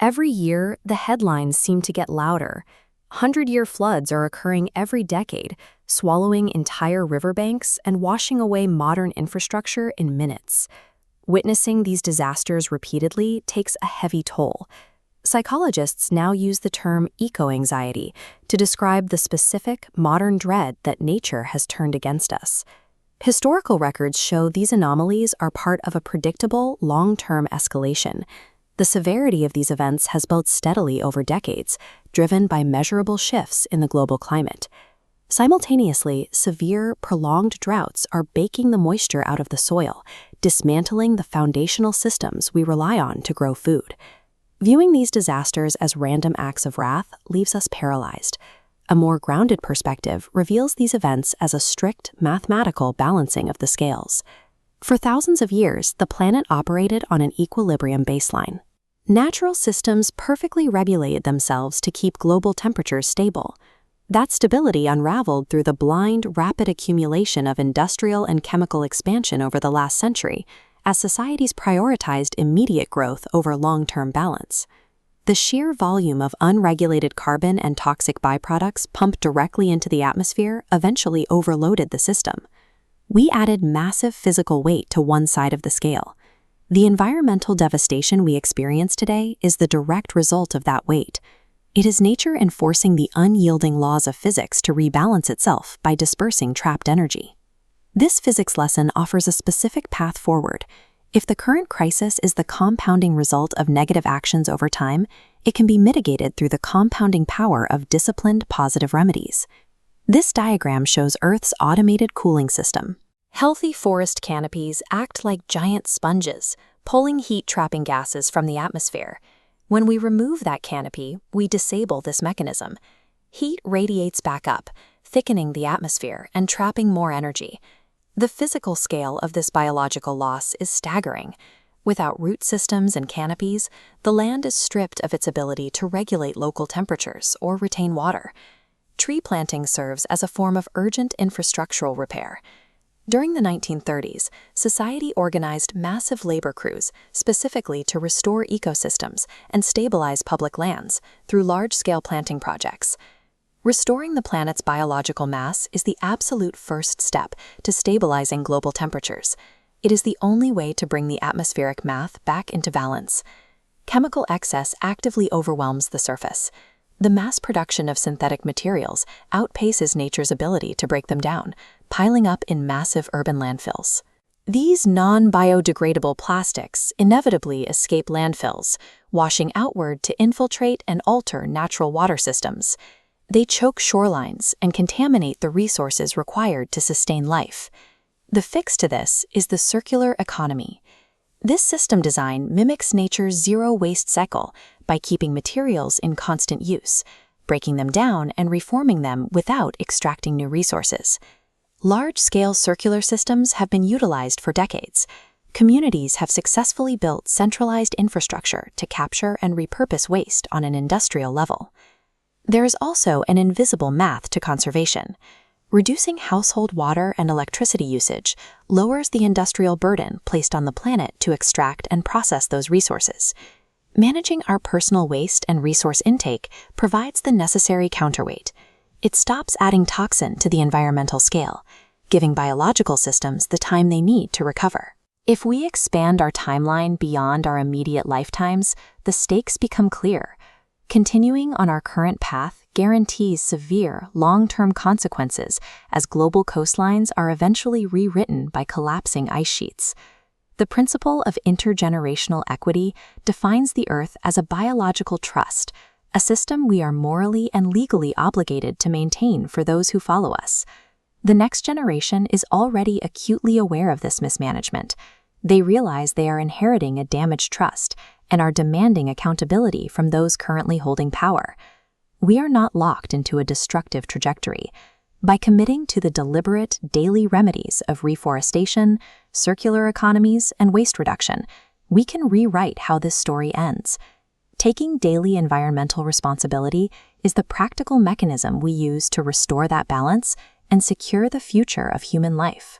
Every year, the headlines seem to get louder. 100-year floods are occurring every decade, swallowing entire riverbanks and washing away modern infrastructure in minutes. Witnessing these disasters repeatedly takes a heavy toll. Psychologists now use the term eco-anxiety to describe the specific, modern dread that nature has turned against us. Historical records show these anomalies are part of a predictable, long-term escalation. The severity of these events has built steadily over decades, driven by measurable shifts in the global climate. Simultaneously, severe, prolonged droughts are baking the moisture out of the soil, dismantling the foundational systems we rely on to grow food. Viewing these disasters as random acts of wrath leaves us paralyzed. A more grounded perspective reveals these events as a strict, mathematical balancing of the scales. For thousands of years, the planet operated on an equilibrium baseline. Natural systems perfectly regulated themselves to keep global temperatures stable. That stability unraveled through the blind, rapid accumulation of industrial and chemical expansion over the last century, as societies prioritized immediate growth over long-term balance. The sheer volume of unregulated carbon and toxic byproducts pumped directly into the atmosphere eventually overloaded the system. We added massive physical weight to one side of the scale. The environmental devastation we experience today is the direct result of that weight. It is nature enforcing the unyielding laws of physics to rebalance itself by dispersing trapped energy. This physics lesson offers a specific path forward. If the current crisis is the compounding result of negative actions over time, it can be mitigated through the compounding power of disciplined positive remedies. This diagram shows Earth's automated cooling system. Healthy forest canopies act like giant sponges, pulling heat-trapping gases from the atmosphere. When we remove that canopy, we disable this mechanism. Heat radiates back up, thickening the atmosphere and trapping more energy. The physical scale of this biological loss is staggering. Without root systems and canopies, the land is stripped of its ability to regulate local temperatures or retain water. Tree planting serves as a form of urgent infrastructural repair. During the 1930s, society organized massive labor crews specifically to restore ecosystems and stabilize public lands through large-scale planting projects. Restoring the planet's biological mass is the absolute first step to stabilizing global temperatures. It is the only way to bring the atmospheric math back into balance. Chemical excess actively overwhelms the surface. The mass production of synthetic materials outpaces nature's ability to break them down, piling up in massive urban landfills. These non-biodegradable plastics inevitably escape landfills, washing outward to infiltrate and alter natural water systems. They choke shorelines and contaminate the resources required to sustain life. The fix to this is the circular economy. This system design mimics nature's zero-waste cycle by keeping materials in constant use, breaking them down and reforming them without extracting new resources. Large-scale circular systems have been utilized for decades. Communities have successfully built centralized infrastructure to capture and repurpose waste on an industrial level. There is also an invisible math to conservation. Reducing household water and electricity usage lowers the industrial burden placed on the planet to extract and process those resources. Managing our personal waste and resource intake provides the necessary counterweight. It stops adding toxin to the environmental scale, giving biological systems the time they need to recover. If we expand our timeline beyond our immediate lifetimes, the stakes become clear. Continuing on our current path guarantees severe, long-term consequences as global coastlines are eventually rewritten by collapsing ice sheets. The principle of intergenerational equity defines the Earth as a biological trust, a system we are morally and legally obligated to maintain for those who follow us. The next generation is already acutely aware of this mismanagement. They realize they are inheriting a damaged trust and are demanding accountability from those currently holding power. We are not locked into a destructive trajectory. By committing to the deliberate daily remedies of reforestation, circular economies, and waste reduction, we can rewrite how this story ends. Taking daily environmental responsibility is the practical mechanism we use to restore that balance and secure the future of human life.